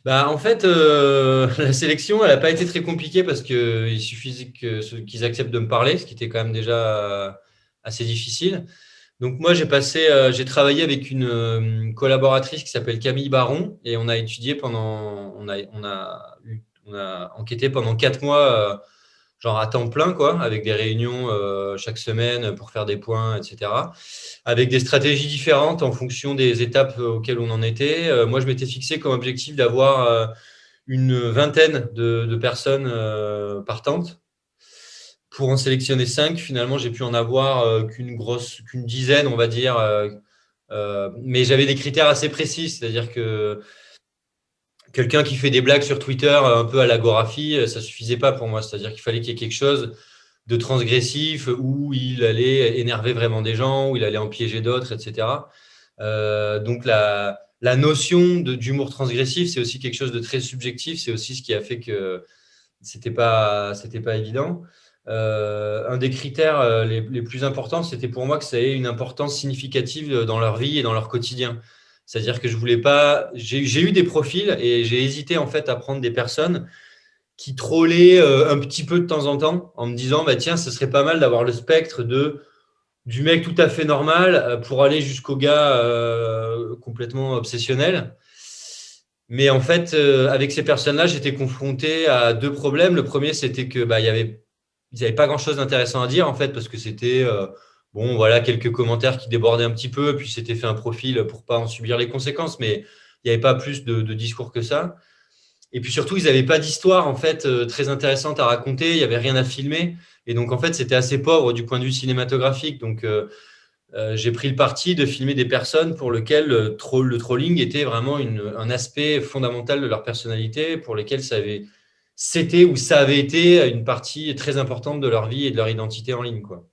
Bah, en fait, la sélection, elle n'a pas été très compliquée parce qu'il suffisait qu'ils acceptent de me parler, ce qui était quand même déjà assez difficile. Donc moi, j'ai travaillé avec une collaboratrice qui s'appelle Camille Baron et on a étudié on a enquêté pendant 4 mois, genre à temps plein, quoi, avec des réunions chaque semaine pour faire des points, etc. Avec des stratégies différentes en fonction des étapes auxquelles on en était. Moi, je m'étais fixé comme objectif d'avoir une vingtaine de personnes partantes. Pour en sélectionner 5, finalement, j'ai pu en avoir qu'une dizaine, on va dire. Mais j'avais des critères assez précis, c'est-à-dire que quelqu'un qui fait des blagues sur Twitter un peu à l'agoraphie, ça suffisait pas pour moi. C'est-à-dire qu'il fallait qu'il y ait quelque chose de transgressif où il allait énerver vraiment des gens, où il allait en piéger d'autres, etc. Donc la notion d'humour transgressif, c'est aussi quelque chose de très subjectif. C'est aussi ce qui a fait que c'était pas évident. Un des critères les plus importants, c'était pour moi que ça ait une importance significative dans leur vie et dans leur quotidien. C'est-à-dire que je voulais pas. J'ai eu des profils et j'ai hésité en fait à prendre des personnes qui trollaient un petit peu de temps en temps en me disant bah tiens, ce serait pas mal d'avoir le spectre de du mec tout à fait normal pour aller jusqu'au gars complètement obsessionnel. Mais en fait, avec ces personnes-là, j'étais confronté à deux problèmes. Le premier, c'était que ils n'avaient pas grand-chose d'intéressant à dire en fait, parce que c'était bon, voilà, quelques commentaires qui débordaient un petit peu, puis c'était fait un profil pour pas en subir les conséquences, mais il n'y avait pas plus de discours que ça. Et puis surtout, ils n'avaient pas d'histoire en fait très intéressante à raconter. Il n'y avait rien à filmer, et donc en fait, c'était assez pauvre du point de vue cinématographique. Donc j'ai pris le parti de filmer des personnes pour lesquelles le trolling était vraiment un aspect fondamental de leur personnalité, pour lesquelles c'était ou ça avait été une partie très importante de leur vie et de leur identité en ligne, quoi.